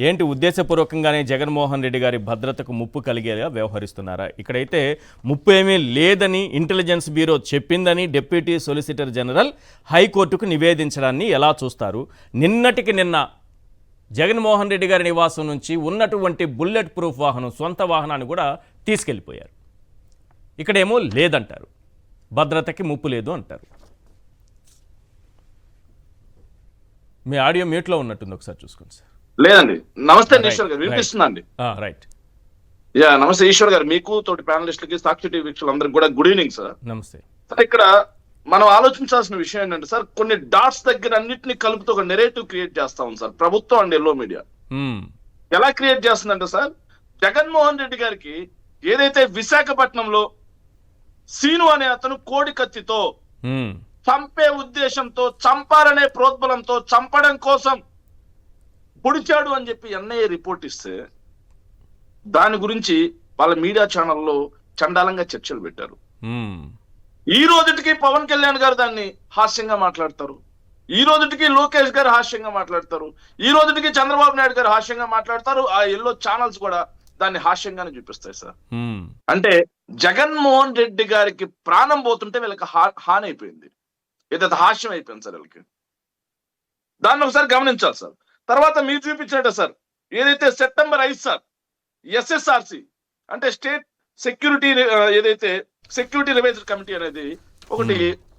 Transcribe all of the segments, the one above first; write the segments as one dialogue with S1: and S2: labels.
S1: ఏంటి ఉద్దేశపూర్వకంగానే జగన్మోహన్ రెడ్డి గారి భద్రతకు ముప్పు కలిగేలా వ్యవహరిస్తున్నారా? ఇక్కడైతే ముప్పు ఏమీ లేదని ఇంటెలిజెన్స్ బ్యూరో చెప్పిందని డిప్యూటీ సొలిసిటర్ జనరల్ హైకోర్టుకు నివేదించడాన్ని ఎలా చూస్తారు? నిన్నటికి నిన్న జగన్మోహన్ రెడ్డి గారి నివాసం నుంచి ఉన్నటువంటి బుల్లెట్ ప్రూఫ్ వాహనం, సొంత వాహనాన్ని కూడా తీసుకెళ్ళిపోయారు. ఇక్కడేమో లేదంటారు, భద్రతకి ముప్పు లేదు అంటారు. మీ ఆడియో మ్యూట్లో ఉన్నట్టుంది, ఒకసారి చూసుకోండి సార్.
S2: లేదండి. నమస్తే ఈశ్వర్ గారు, వినిపిస్తుందండి?
S1: రైట్.
S2: యా నమస్తే ఈశ్వర్ గారు, మీకు తోటి ప్యానలిస్టులకి, సాక్షి టీవీ వీక్షకులందరికీ కూడా గుడ్ ఈవినింగ్ సార్.
S1: నమస్తే
S2: సార్, ఇక్కడ మనం ఆలోచించాల్సిన విషయం ఏంటంటే సార్, కొన్ని డాట్స్ దగ్గర అన్నింటినీ కలుపుతూ ఒక నెరేటివ్ క్రియేట్ చేస్తా ఉంది సార్ ప్రభుత్వం అండ్ ఎల్లో మీడియా. ఎలా క్రియేట్ చేస్తుందంటే సార్, జగన్మోహన్ రెడ్డి గారికి ఏదైతే విశాఖపట్నంలో సీను అనే అతను కోడి కత్తితో చంపే ఉద్దేశంతో, చంపాలనే ప్రోద్బలంతో, చంపడం కోసం పొడిచాడు అని చెప్పి ఎన్ఐఏ రిపోర్ట్ ఇస్తే దాని గురించి వాళ్ళ మీడియా ఛానల్లో చండాలంగా చర్చలు పెట్టారు. ఈ రోజుటికి పవన్ కళ్యాణ్ గారు దాన్ని హాస్యంగా మాట్లాడతారు, ఈ రోజుటికి లోకేష్ గారు హాస్యంగా మాట్లాడతారు, ఈ రోజుటికి చంద్రబాబు నాయుడు గారు హాస్యంగా మాట్లాడతారు. ఆ ఎల్లో ఛానల్స్ కూడా దాన్ని హాస్యంగానే చూపిస్తాయి సార్. అంటే జగన్మోహన్ రెడ్డి గారికి ప్రాణం పోతుంటే వీళ్ళకి హాని అయిపోయింది, ఏదైతే హాస్యం అయిపోయింది సార్ వీళ్ళకి. దాన్ని ఒకసారి గమనించాలి సార్. తర్వాత మీరు చూపించినట్టే సార్, ఏదైతే సెప్టెంబర్ 5 సార్ SSRC అంటే స్టేట్ సెక్యూరిటీ, ఏదైతే సెక్యూరిటీ రివైజర్ కమిటీ అనేది ఒకటి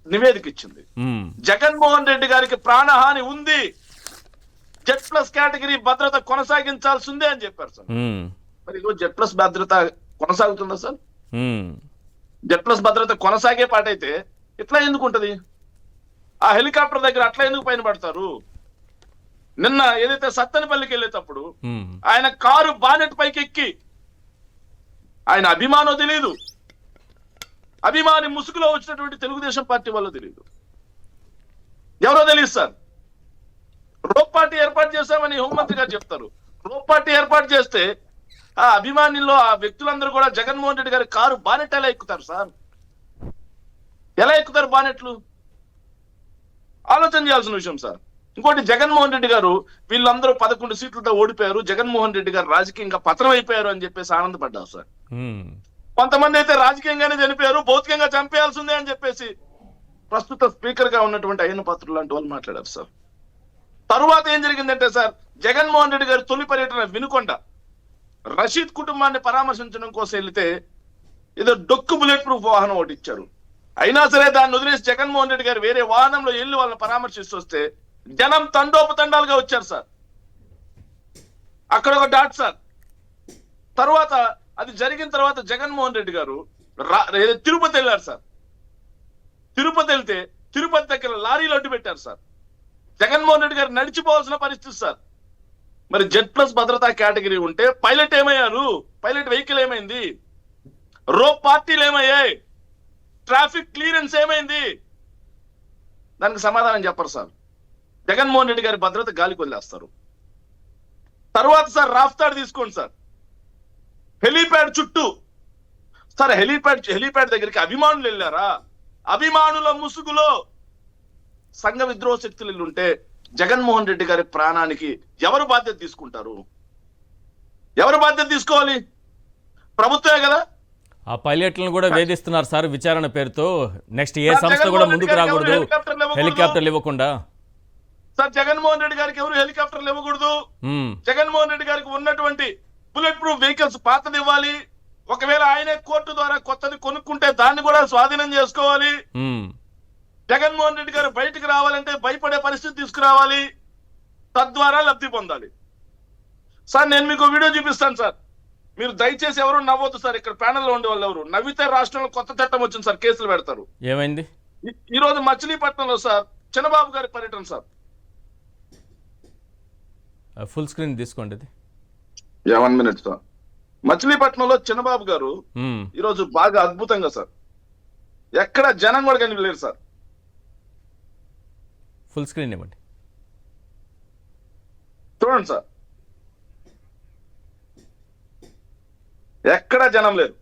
S2: నివేదిక ఇచ్చింది. జగన్మోహన్ రెడ్డి గారికి ప్రాణహాని ఉంది, Z+ కేటగిరీ భద్రత కొనసాగించాల్సిందే అని చెప్పారు సార్. మరి Z+ భద్రత కొనసాగుతుందా సార్? Z+ భద్రత కొనసాగే పాటైతే ఇట్లా ఎందుకు ఉంటది? ఆ హెలికాప్టర్ దగ్గర అట్లా ఎందుకు పైన పడతారు? నిన్న ఏదైతే సత్తెనపల్లికి వెళ్ళేటప్పుడు ఆయన కారు బానెట్ పైకి ఎక్కి, ఆయన అభిమానో తెలియదు, అభిమాని ముసుగులో వచ్చినటువంటి తెలుగుదేశం పార్టీ వల్ల తెలియదు, ఎవరో తెలియదు సార్. రోప్ పార్టీ ఏర్పాటు చేశామని హోంమంత్రి గారు చెప్తారు. రోప్ పార్టీ ఏర్పాటు చేస్తే ఆ అభిమానిలో ఆ వ్యక్తులందరూ కూడా జగన్మోహన్ రెడ్డి గారి కారు బానెట్ ఎలా ఎక్కుతారు సార్? ఎలా ఎక్కుతారు బానెట్లు? ఆలోచన చేయాల్సిన విషయం సార్. ఇంకోటి, జగన్మోహన్ రెడ్డి గారు వీళ్ళందరూ 11 సీట్లతో ఓడిపోయారు, జగన్మోహన్ రెడ్డి గారు రాజకీయంగా పతనం అయిపోయారు అని చెప్పేసి ఆనందపడ్డారు సార్. కొంతమంది అయితే రాజకీయంగానే చనిపోయారు, భౌతికంగా చంపేయాల్సిందే అని చెప్పేసి ప్రస్తుత స్పీకర్ గా ఉన్నటువంటి అయ్యన్న పాత్రుడు లాంటి వాళ్ళు మాట్లాడారు సార్. తరువాత ఏం జరిగిందంటే సార్, జగన్మోహన్ రెడ్డి గారి తొలి పర్యటన వినుకొండ, రషీద్ కుటుంబాన్ని పరామర్శించడం కోసం వెళితే ఏదో డొక్కు బుల్లెట్ ప్రూఫ్ వాహనం ఒకటి ఇచ్చారు. అయినా సరే దాన్ని వదిలేసి జగన్మోహన్ రెడ్డి గారు వేరే వాహనంలో వెళ్ళి వాళ్ళని పరామర్శిస్తూ వస్తే జనం తండోపతండాలుగా వచ్చారు సార్. అక్కడ ఒక డాట్ సార్. తర్వాత అది జరిగిన తర్వాత జగన్మోహన్ రెడ్డి గారు తిరుపతి వెళ్ళారు సార్. తిరుపతి వెళ్తే తిరుపతి దగ్గర లారీలు అడ్డు పెట్టారు సార్. జగన్మోహన్ రెడ్డి గారు నడిచిపోవాల్సిన పరిస్థితి సార్. మరి Z+ భద్రతా కేటగిరీ ఉంటే పైలట్ ఏమయ్యారు? పైలట్ వెహికల్ ఏమైంది? రోప్ పార్టీలు ఏమయ్యాయి? ట్రాఫిక్ క్లియరెన్స్ ఏమైంది? దానికి సమాధానం చెప్పరు సార్. జగన్మోహన్ రెడ్డి గారి భద్రత గాలికి వదిలేస్తారు. తర్వాత సార్ రాఫ్తాడ్ తీసుకోండి సార్, హెలీప్యాడ్ చుట్టూ సార్, హెలీప్యాడ్ దగ్గరికి అభిమానులు వెళ్ళారా? అభిమానుల ముసుగులో సంఘ విద్రోహ శక్తులు ఉంటే జగన్మోహన్ రెడ్డి గారి ప్రాణానికి ఎవరు బాధ్యత తీసుకుంటారు? ఎవరు బాధ్యత తీసుకోవాలి? ప్రభుత్వమే కదా.
S1: ఆ పైలట్లను కూడా వేధిస్తున్నారు సార్ విచారణ పేరుతో. నెక్స్ట్ ఏ సంస్థ కూడా ముందుకు రాకూడదు హెలికాప్టర్లు ఇవ్వకుండా.
S2: సార్, జగన్మోహన్ రెడ్డి గారికి ఎవరు హెలికాప్టర్లు ఇవ్వకూడదు. జగన్మోహన్ రెడ్డి గారికి ఉన్నటువంటి బుల్లెట్ ప్రూఫ్ వెహికల్స్ పాతది ఇవ్వాలి. ఒకవేళ ఆయనే కోర్టు ద్వారా కొత్తది కొనుక్కుంటే దాన్ని కూడా స్వాధీనం చేసుకోవాలి. జగన్మోహన్ రెడ్డి గారు బయటికి రావాలంటే భయపడే పరిస్థితి తీసుకురావాలి, తద్వారా లబ్ధి పొందాలి. సార్, నేను మీకు వీడియో చూపిస్తాను సార్, మీరు దయచేసి ఎవరు నవ్వద్దు సార్. ఇక్కడ ప్యానెల్లో ఉండే వాళ్ళు ఎవరు నవ్వితే రాష్ట్రంలో కొత్త చట్టం వచ్చింది సార్, కేసులు పెడతారు.
S1: ఏమైంది?
S2: ఈ రోజు మచిలీపట్నంలో సార్ చంద్రబాబు గారి పర్యటన సార్.
S1: ఫుల్ స్క్రీన్ తీసుకోండి.
S2: 1 minute సార్. మచిలీపట్నంలో చంద్రబాబు గారు ఈరోజు బాగా అద్భుతంగా సార్, ఎక్కడ జనం కూడా కనిపించలేరు సార్.
S1: ఫుల్ స్క్రీన్ ఇవ్వండి,
S2: చూడండి సార్, ఎక్కడ జనం లేరు.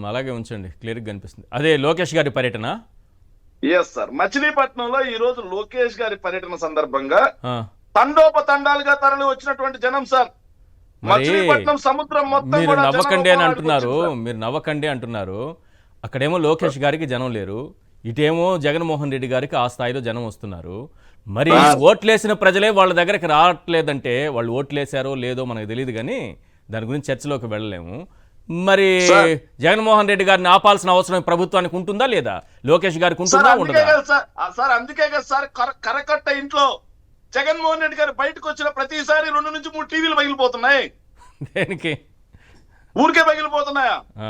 S1: అలాగే ఉంచండి, క్లియర్గా కనిపిస్తుంది. అదే లోకేష్ గారి పర్యటన.
S2: ఎస్ సార్, మచిలీపట్నంలో ఈ రోజు లోకేష్ గారి పర్యటన సందర్భంగా తండోపతండాలుగా తరలి వచ్చినటువంటి జనం సార్.
S1: మరి
S2: మచిలీపట్నం సముద్రం మొత్తం
S1: మీరు
S2: కూడా
S1: నవ్వకండి అని
S2: జనం
S1: అంటున్నారు,
S2: వచ్చింది సార్.
S1: మీరు నవ్వకండి అంటున్నారు. అక్కడేమో లోకేష్ గారికి జనం లేరు, ఇటేమో జగన్మోహన్ రెడ్డి గారికి ఆ స్థాయిలో జనం వస్తున్నారు. మరి ఓట్లేసిన ప్రజలే వాళ్ళ దగ్గరికి రావట్లేదంటే వాళ్ళు ఓట్లేసారో లేదో మనకు తెలియదు, కానీ దాని గురించి చర్చలోకి వెళ్ళలేము. మరి
S2: సార్.
S1: జగన్మోహన్ రెడ్డి గారిని ఆపాల్సిన అవసరం ప్రభుత్వానికి ఉంటుందా లేదా, లోకేష్ గారికి
S2: సార్
S1: ఉంటుందా
S2: అందుకే
S1: ఉండదా?
S2: కదా సార్ సార్ అందుకే కదా సార్ కరకట్ట ఇంట్లో జగన్మోహన్ రెడ్డి గారు బయటకు వచ్చిన ప్రతిసారి 2 నుంచి 3 టీవీలు పగిలిపోతున్నాయి.
S1: దేనికి?
S2: ఊరికే పగిలిపోతున్నాయా
S1: ఆ,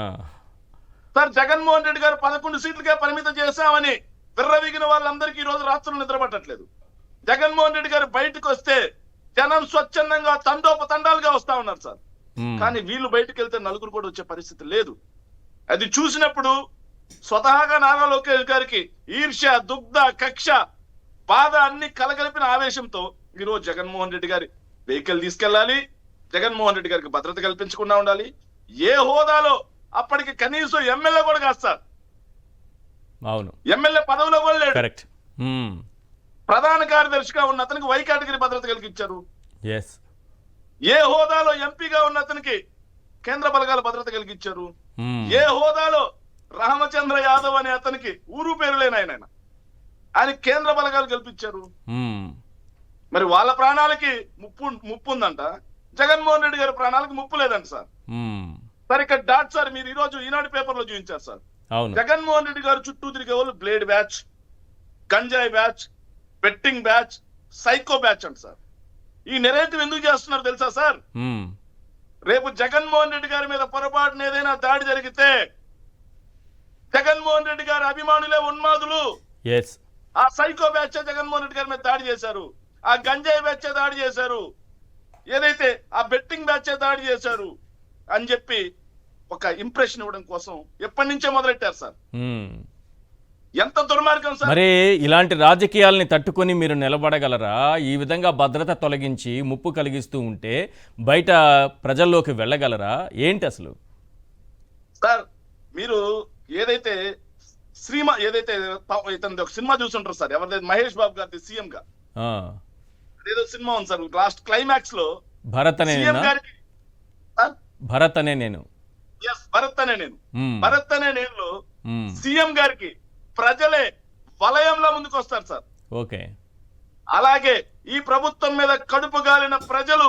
S2: సార్? జగన్మోహన్ రెడ్డి గారు 11 సీట్లకే పరిమితం చేశామని విర్రవీగిన వాళ్ళందరికీ ఈ రోజు రాత్రులు నిద్ర పట్టట్లేదు. జగన్మోహన్ రెడ్డి గారు బయటకు వస్తే జనం స్వచ్ఛందంగా తండోపతండాలుగా వస్తా ఉన్నారు సార్.
S1: ఉమ్,
S2: కానీ వీళ్ళు బయటకు వెళ్తే నలుగురు కూడా వచ్చే పరిస్థితి లేదు. అది చూసినప్పుడు స్వతహాగా నారా లోకేష్ గారికి ఈర్ష్య, దుగ్ధ, కక్ష, బాధ అన్ని కలగలిపిన ఆవేశంతో ఈరోజు జగన్మోహన్ రెడ్డి గారి వెహికల్ తీసుకెళ్లాలి, జగన్మోహన్ రెడ్డి గారికి భద్రత కల్పించకుండా ఉండాలి. ఏ హోదాలో అప్పటికి కనీసం ఎమ్మెల్యే కూడా కాదు సార్,
S1: అవును,
S2: ఎమ్మెల్యే పదవిలో కూడా లేడు.
S1: కరెక్ట్.
S2: ప్రధాన కార్యదర్శిగా ఉన్న అతనికి వై కేటగిరీ భద్రత కలిగించారు.
S1: ఎస్.
S2: ఏ హోదాలో ఎంపీగా ఉన్న అతనికి కేంద్ర బలగాల భద్రత కలిగించారు. ఏ హోదాలో రామచంద్ర యాదవ్ అనే అతనికి ఊరు పేరు లేని ఆయన కేంద్ర బలగాలు కల్పించారు. మరి వాళ్ళ ప్రాణాలకి ముప్పు ఉందంట, జగన్మోహన్ రెడ్డి గారి ప్రాణాలకు ముప్పు లేదంట సార్. సార్ ఇక్కడ డాట్ సార్ మీరు ఈ రోజు ఈనాడు పేపర్ లో చూపించారు సార్.
S1: అవును,
S2: జగన్మోహన్ రెడ్డి గారు చుట్టూ తిరిగే వాళ్ళు బ్లేడ్ బ్యాచ్, గంజాయి batch, betting batch, psycho batch అంట సార్. ఈ నెరేటివ్ ఎందుకు చేస్తున్నారు తెలుసా సార్? రేపు జగన్మోహన్ రెడ్డి గారి మీద పొరపాటున ఏదైనా దాడి జరిగితే జగన్మోహన్ రెడ్డి గారి అభిమానులే ఉన్మాదులు.
S1: ఎస్.
S2: ఆ సైకో బ్యాచ్ జగన్మోహన్ రెడ్డి గారి మీద దాడి చేశారు, ఆ గంజాయి బ్యాచ్ దాడి చేశారు, ఏదైతే ఆ బెట్టింగ్ బ్యాచ్ దాడి చేశారు అని చెప్పి ఒక ఇంప్రెషన్ ఇవ్వడం కోసం ఎప్పటి నుంచే మొదలెట్టారు సార్. ఎంత దుర్మార్గం సార్.
S1: మరి ఇలాంటి రాజకీయాల్ని తట్టుకొని మీరు నిలబడగలరా? ఈ విధంగా భద్రత తొలగించి ముప్పు కలిగిస్తూ ఉంటే బయట ప్రజల్లోకి వెళ్ళగలరా ఏంటి అసలు?
S2: సార్ మీరు ఏదైతే ఇతని ఒక సినిమా చూసుంటారు సార్, ఎవరిదైతే మహేష్ బాబు గారి సీఎం గా
S1: ఆ,
S2: ఏదో సినిమా ఉంది సార్, లాస్ట్ క్లైమాక్స్ లో
S1: భరత్ అనే
S2: సీఎం గారికి
S1: భరత్ అనే నేను
S2: భరత్ అనే నేనులో సీఎం గారికి ప్రజలే వలయంలో ముందుకు వస్తారు సార్.
S1: ఓకే.
S2: అలాగే ఈ ప్రభుత్వం మీద కడుపు గాలిన ప్రజలు,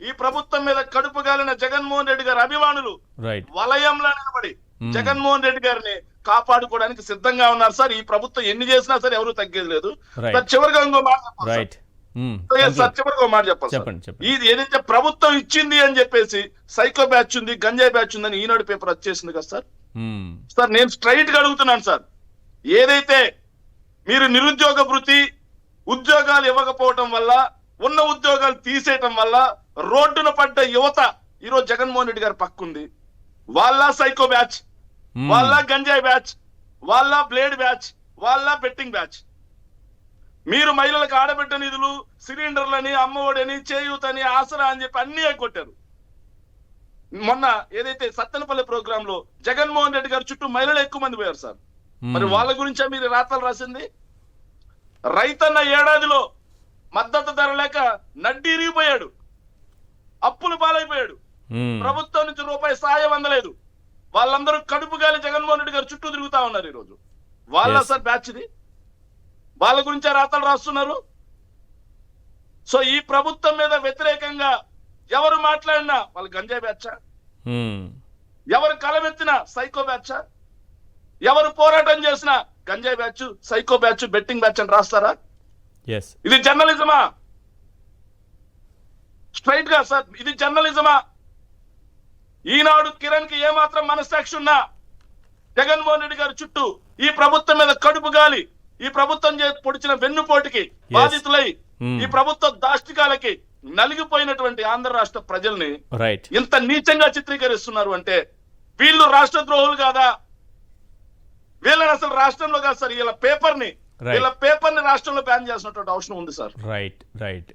S2: ఈ ప్రభుత్వం మీద కడుపు గాలిన జగన్మోహన్ రెడ్డి గారి అభిమానులు
S1: రైట్,
S2: వలయంలో నిలబడి జగన్మోహన్ రెడ్డి గారిని కాపాడుకోవడానికి సిద్ధంగా ఉన్నారు సార్. ఈ ప్రభుత్వం ఎన్ని చేసినా సరే ఎవరు తగ్గేది లేదు. సార్ చివరిగా ఇంకో మాట చెప్పాలి
S1: రైట్.
S2: సార్, చివరిగా ఒక మాట చెప్పాలి సార్.
S1: చెప్పండి.
S2: ఇది ఏదైతే ప్రభుత్వం ఇచ్చింది అని చెప్పేసి సైకో బ్యాచ్ ఉంది, గంజాయి బ్యాచ్ ఉందని ఈనాడు పేపర్ వచ్చేసింది కదా సార్. సార్ నేను స్ట్రైట్ గా అడుగుతున్నాను సార్, ఏదైతే మీరు నిరుద్యోగ భృతి ఉద్యోగాలు ఇవ్వకపోవటం వల్ల, ఉన్న ఉద్యోగాలు తీసేయటం వల్ల రోడ్డున పడ్డ యువత ఈరోజు జగన్మోహన్ రెడ్డి గారి పక్కుంది. వాళ్ళ సైకో బ్యాచ్, వాళ్ళ గంజాయి బ్యాచ్, వాళ్ళ బ్లేడ్ బ్యాచ్, వాళ్ళ బెట్టింగ్ బ్యాచ్. మీరు మహిళలకు ఆడబిడ్డ నిధులు, సిలిండర్లని, అమ్మఒడని, చేయూతని, ఆసరా అని చెప్పి అన్ని కొట్టారు. మొన్న ఏదైతే సత్తెనపల్లి ప్రోగ్రామ్ లో జగన్మోహన్ రెడ్డి గారి చుట్టూ మహిళలు ఎక్కువ మంది పోయారు సార్. మరి వాళ్ళ గురించే మీరు రాతలు రాసింది? రైతన్న ఏడాదిలో మద్దతు ధర లేక నడ్డిరిగిపోయాడు, అప్పులు పాలైపోయాడు, ప్రభుత్వం నుంచి రూపాయి సాయం అందలేదు. వాళ్ళందరూ కడుపు గాలి జగన్మోహన్ రెడ్డి గారు చుట్టూ తిరుగుతా ఉన్నారు ఈరోజు. వాళ్ళ సార్ బ్యాచ్ ఇది, వాళ్ళ గురించే రాతలు రాస్తున్నారు. సో ఈ ప్రభుత్వం మీద వ్యతిరేకంగా ఎవరు మాట్లాడినా వాళ్ళు గంజాయి బ్యాచా, ఎవరు కలమెత్తినా సైకో బ్యాచా, ఎవరు పోరాటం చేసినా గంజాయి batch, psycho batch, betting batch అని రాస్తారా? ఇది జర్నలిజమా? స్ట్రైట్ గా సార్ ఇది జర్నలిజమా? ఈనాడు కిరణ్ కి ఏమాత్రం మనస్సాక్షి ఉన్నా జగన్మోహన్ రెడ్డి గారి చుట్టూ ఈ ప్రభుత్వం మీద కడుపు గాలి, ఈ ప్రభుత్వం పొడిచిన వెన్నుపోటుకి బాధితులై, ఈ ప్రభుత్వ దాష్టికాలకి నలిగిపోయినటువంటి ఆంధ్ర రాష్ట్ర ప్రజల్ని ఇంత నీచంగా చిత్రీకరిస్తున్నారు అంటే వీళ్ళు రాష్ట్ర ద్రోహులు కాదా? వీళ్ళని అసలు రాష్ట్రంలో కాదు సార్, వీళ్ళ పేపర్ ని రాష్ట్రంలో బ్యాన్ చేసినటువంటి అవసరం ఉంది సార్.
S1: రైట్.